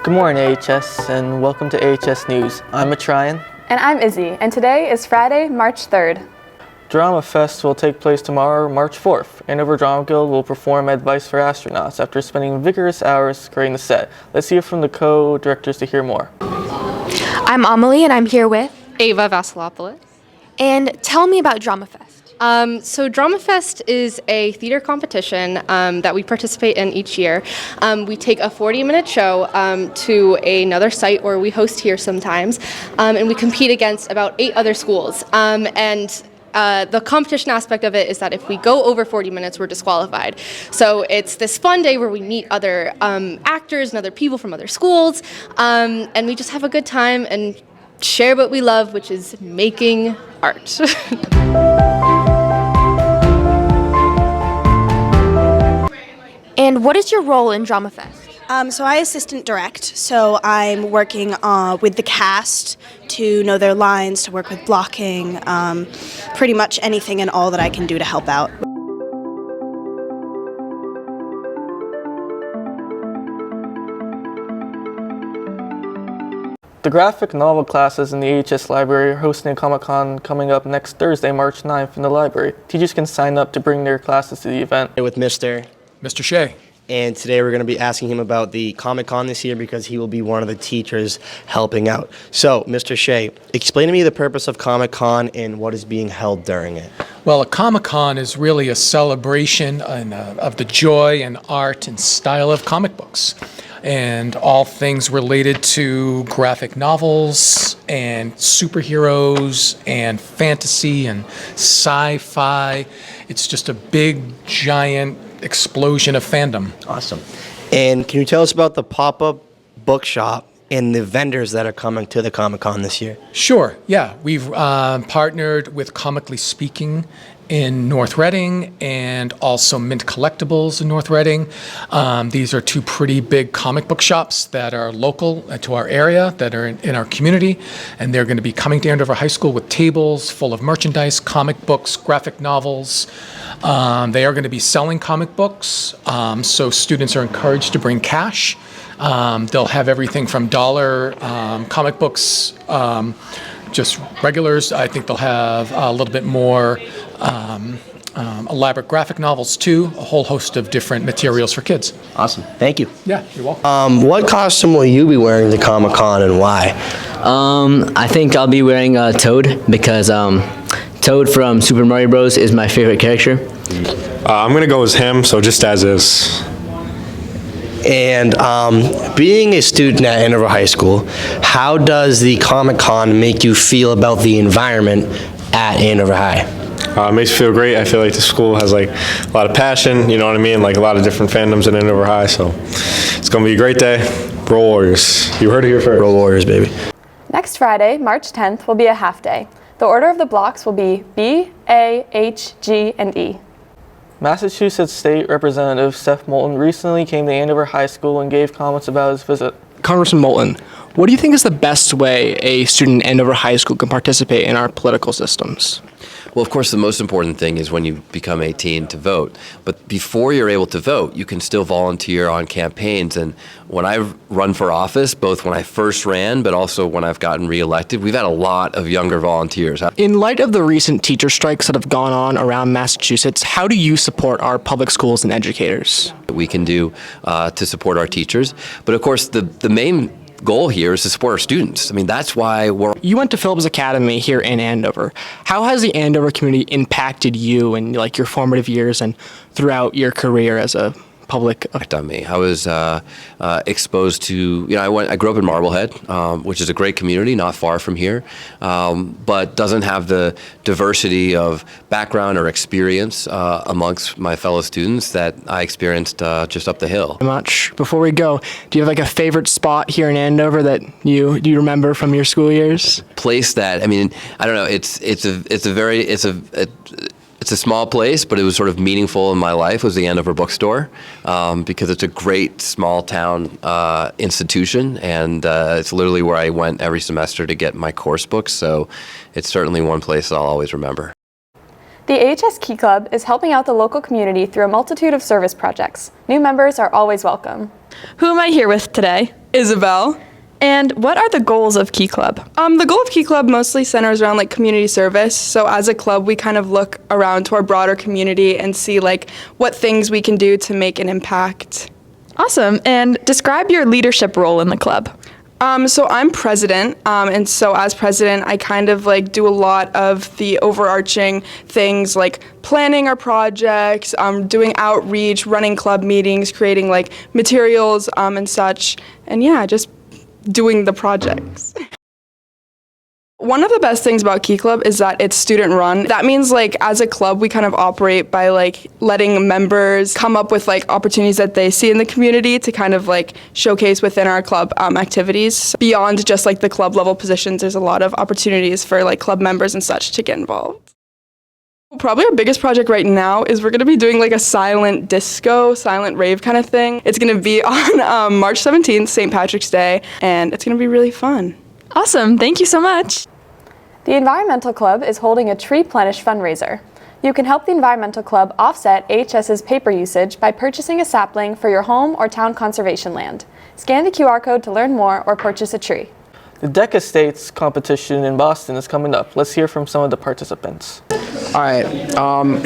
Good morning, AHS, and welcome to AHS News. I'm Matrian. And I'm Izzy, and today is Friday, March 3rd. Drama Fest will take place tomorrow, March 4th. Andover Drama Guild will perform Advice for Astronauts after spending vigorous hours creating the set. Let's hear from the co-directors to hear more. I'm Amelie, and I'm here with Ava Vasilopoulos. And tell me about Drama Fest. So Drama Fest is a theater competition that we participate in each year. We take a 40-minute show to another site where we host here sometimes, and we compete against about 8 other schools. The competition aspect of it is that if we go over 40 minutes, we're disqualified. So it's this fun day where we meet other actors and other people from other schools, and we just have a good time and share what we love, which is making art. And what is your role in Drama Fest? So I assistant direct, so I'm working with the cast to know their lines, to work with blocking, pretty much anything and all that I can do to help out. The graphic novel classes in the AHS library are hosting a Comic-Con coming up next Thursday, March 9th in the library. Teachers can sign up to bring their classes to the event. With Mr. Shea. And today we're going to be asking him about the Comic-Con this year because he will be one of the teachers helping out. So, Mr. Shea, explain to me the purpose of Comic-Con and what is being held during it. Well, a Comic-Con is really a celebration of the joy and art and style of comic books and all things related to graphic novels and superheroes and fantasy and sci-fi. It's just a big, giant explosion of fandom. Awesome. And can you tell us about the pop-up bookshop and the vendors that are coming to the Comic-Con this year? Sure, yeah. We've partnered with Comically Speaking in North Reading and also Mint Collectibles in North Reading. These are 2 pretty big comic book shops that are local to our area, that are in our community, and they're going to be coming to Andover High School with tables full of merchandise, comic books, graphic novels. They are going to be selling comic books, so students are encouraged to bring cash. They'll have everything from dollar comic books, just regulars. I think they'll have a little bit more elaborate graphic novels too, a whole host of different materials for kids. Awesome. Thank you. Yeah, you're welcome. What costume will you be wearing to Comic-Con and why? I think I'll be wearing Toad because Toad from Super Mario Bros. Is my favorite character. I'm going to go as him, so just as is. And being a student at Andover High School, how does the Comic-Con make you feel about the environment at Andover High? It makes me feel great. I feel like the school has like a lot of passion, you know what I mean? Like a lot of different fandoms in Andover High, so it's going to be a great day. Roll Warriors. You heard it here first. Roll Warriors, baby. Next Friday, March 10th, will be a half day. The order of the blocks will be B, A, H, G, and E. Massachusetts State Representative Seth Moulton recently came to Andover High School and gave comments about his visit. Congressman Moulton, what do you think is the best way a student at Andover High School can participate in our political systems? Well, of course, the most important thing is when you become 18 to vote. But before you're able to vote, you can still volunteer on campaigns. And when I've run for office, both when I first ran, but also when I've gotten reelected, we've had a lot of younger volunteers. In light of the recent teacher strikes that have gone on around Massachusetts, how do you support our public schools and educators? We can do to support our teachers. But of course, the main goal here is to support our students. I mean, that's why we're... You went to Phillips Academy here in Andover. How has the Andover community impacted you in like your formative years and throughout your career as a public? On me. I was exposed to, I grew up in Marblehead, which is a great community, not far from here, but doesn't have the diversity of background or experience amongst my fellow students that I experienced just up the hill. Much. Before we go, do you have like a favorite spot here in Andover that you remember from your school years? Place that, I mean, I don't know, it's a small place, but it was sort of meaningful in my life, was the Andover Bookstore, because it's a great small town institution, and it's literally where I went every semester to get my course books, so it's certainly one place I'll always remember. The AHS Key Club is helping out the local community through a multitude of service projects. New members are always welcome. Who am I here with today? Isabel. And what are the goals of Key Club? The goal of Key Club mostly centers around community service. So as a club, we kind of look around to our broader community and see what things we can do to make an impact. Awesome. And describe your leadership role in the club. So I'm president, and so as president, I kind of do a lot of the overarching things like planning our projects, doing outreach, running club meetings, creating materials and such, and yeah, just doing the projects. One of the best things about Key Club is that it's student run. That means as a club we kind of operate by letting members come up with opportunities that they see in the community to kind of showcase within our club activities. Beyond just the club level positions, there's a lot of opportunities for club members and such to get involved. Probably our biggest project right now is we're going to be doing a silent disco, silent rave kind of thing. It's going to be on March 17th, St. Patrick's Day, and it's going to be really fun. Awesome. Thank you so much. The Environmental Club is holding a Tree Plenish fundraiser. You can help the Environmental Club offset AHS's paper usage by purchasing a sapling for your home or town conservation land. Scan the QR code to learn more or purchase a tree. The Deck Estates competition in Boston is coming up. Let's hear from some of the participants. All right,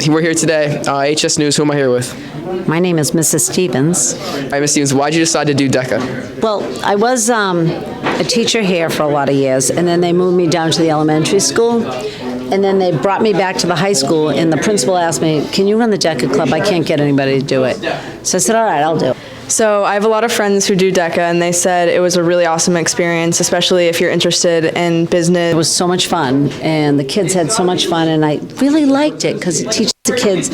we're here today. AHS News, who am I here with? My name is Mrs. Stevens. All right, Ms. Stevens, why did you decide to do DECA? Well, I was a teacher here for a lot of years, and then they moved me down to the elementary school, and then they brought me back to the high school, and the principal asked me, can you run the DECA club? I can't get anybody to do it. So I said, all right, I'll do it. So I have a lot of friends who do DECA, and they said it was a really awesome experience, especially if you're interested in business. It was so much fun, and the kids had so much fun, and I really liked it because it teaches the kids,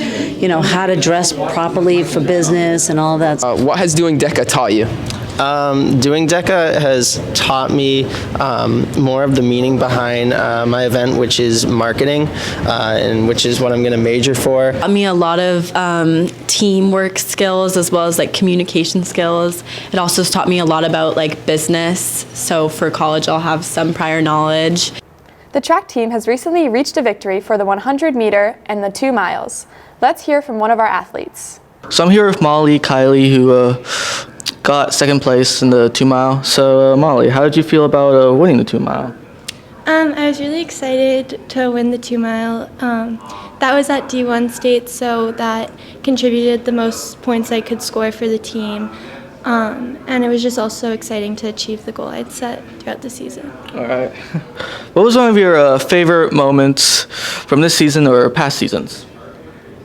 how to dress properly for business and all that. What has doing DECA taught you? Doing DECA has taught me more of the meaning behind my event, which is marketing, and which is what I'm going to major for. Taught me a lot of teamwork skills as well as communication skills. It also has taught me a lot about business. So for college, I'll have some prior knowledge. The track team has recently reached a victory for the 100 meter and the 2 miles. Let's hear from one of our athletes. So I'm here with Molly Kiley, who got second place in the 2 mile. So Molly, how did you feel about winning the 2 mile? I was really excited to win the 2 mile. That was at D1 state, so that contributed the most points I could score for the team. And it was just also exciting to achieve the goal I'd set throughout the season. All right. What was one of your favorite moments from this season or past seasons?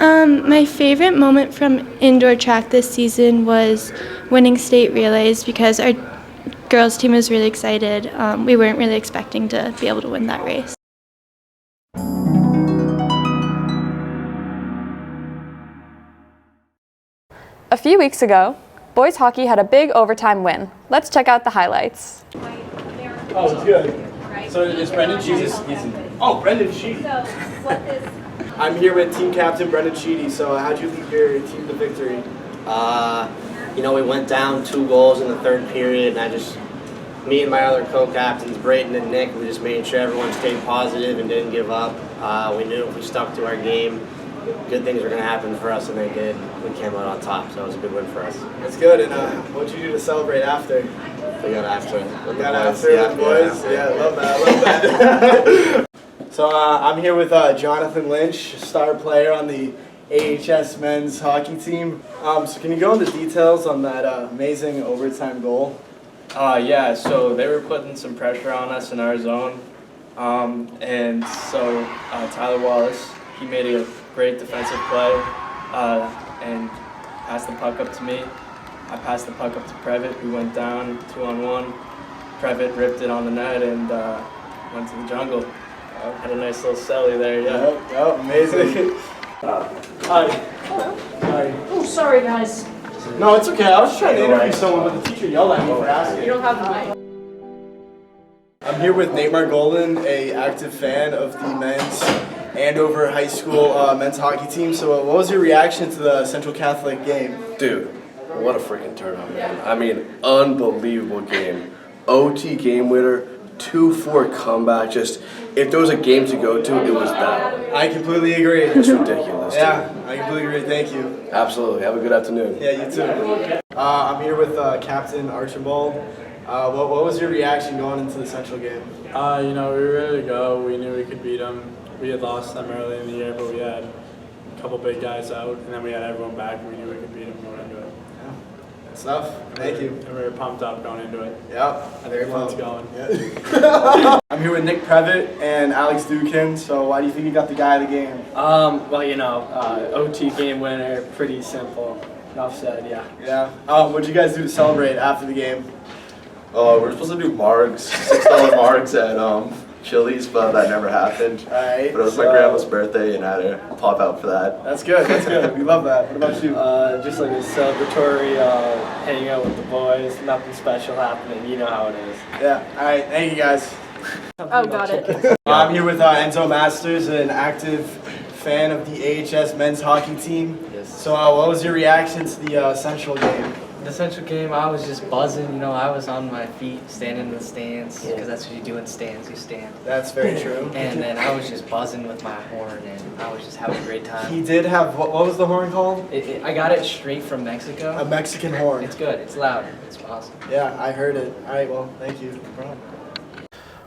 My favorite moment from indoor track this season was winning state relays because our girls team was really excited. We weren't really expecting to be able to win that race. A few weeks ago, boys hockey had a big overtime win. Let's check out the highlights. Oh, it's good. So it's Brendan Sheedy. Oh, Brendan Sheedy. I'm here with team captain Brendan Sheedy. So how'd you lead your team to victory? We went down 2 goals in the third period, and me and my other co-captains, Brayden and Nick, we just made sure everyone stayed positive and didn't give up. We knew if we stuck to our game, good things were going to happen for us, and they did. We came out on top, so it was a good win for us. That's good. And what'd you do to celebrate after? We got after it. With the boys? Yeah, love that. So I'm here with Jonathan Lynch, star player on the AHS men's hockey team. So can you go into details on that amazing overtime goal? Yeah, so they were putting some pressure on us in our zone. And so Tyler Wallace, he made a great defensive play and passed the puck up to me. I passed the puck up to Previtt. We went down 2-on-1. Previtt ripped it on the net and went to the jungle. Had a nice little celly there, yeah. Yep, amazing. Hi. Sorry. Oh, sorry, guys. No, it's okay. I was just trying to interview someone, but the teacher yelled at me for asking. You don't have the mic. I'm here with Nate Margolin, a active fan of the men's Andover High School men's hockey team. So what was your reaction to the Central Catholic game? Dude, what a freaking turnout, man. I mean, unbelievable game. OT game winner, 2-4 comeback. Just if there was a game to go to, it was that one. I completely agree. It's ridiculous. Yeah, I completely agree. Thank you. Absolutely. Have a good afternoon. Yeah, you too. I'm here with Captain Archibald. What was your reaction going into the Central game? We were ready to go. We knew we could beat them. We had lost them early in the year, but we had a couple big guys out, and then we had everyone back, and we knew we could beat them going into it. Yeah, good stuff. Thank you. And we were pumped up going into it. Yep, very Everyone's pumped. going. Yeah. I'm here with Nick Previtt and Alex Dukin. So why do you think you got the guy of the game? OT game winner, pretty simple. Enough said, yeah. Yeah. What'd you guys do to celebrate after the game? We're supposed to do margs, $6 margs at Chili's, but that never happened. All right. But it was my grandma's birthday, and I had to pop out for that. That's good. That's good. We love that. What about you? Just like a celebratory, hanging out with the boys. Nothing special happening. You know how it is. Yeah. All right. Thank you guys. Oh, got it. I'm here with Enzo Masters, an active fan of the AHS men's hockey team. Yes. So what was your reaction to the Central game? The Central game, I was just buzzing. I was on my feet, standing in the stands, because that's what you do in stands, you stand. That's very true. And then I was just buzzing with my horn, and I was just having a great time. He did have, what was the horn called? I got it straight from Mexico. A Mexican horn. It's good. It's loud. It's awesome. Yeah, I heard it. All right, well, thank you. No problem.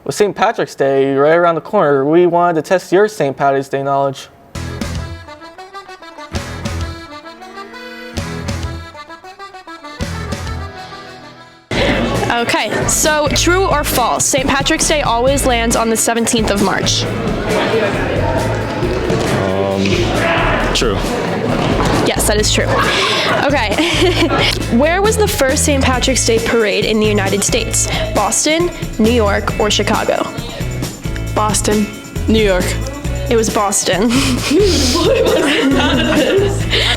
With St. Patrick's Day right around the corner, we wanted to test your St. Patty's Day knowledge. Okay, so true or false? St. Patrick's Day always lands on the 17th of March. True. Yes, that is true. Okay. Where was the first St. Patrick's Day parade in the United States? Boston, New York, or Chicago? Boston. New York. It was Boston.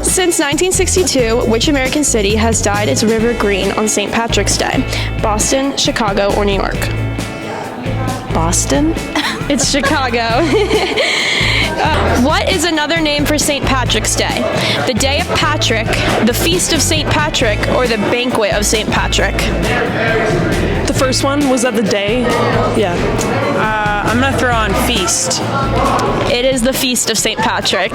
Since 1962, which American city has dyed its river green on St. Patrick's Day? Boston, Chicago, or New York? Boston? It's Chicago. What is another name for St. Patrick's Day? The Day of Patrick, the Feast of St. Patrick, or the Banquet of St. Patrick? The first one, was that the day? Yeah. I'm gonna throw on feast. It is the Feast of St. Patrick.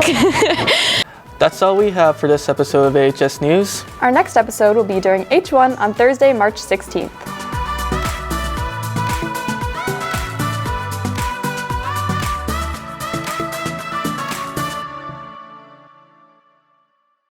That's all we have for this episode of AHS News. Our next episode will be during H1 on Thursday, March 16th.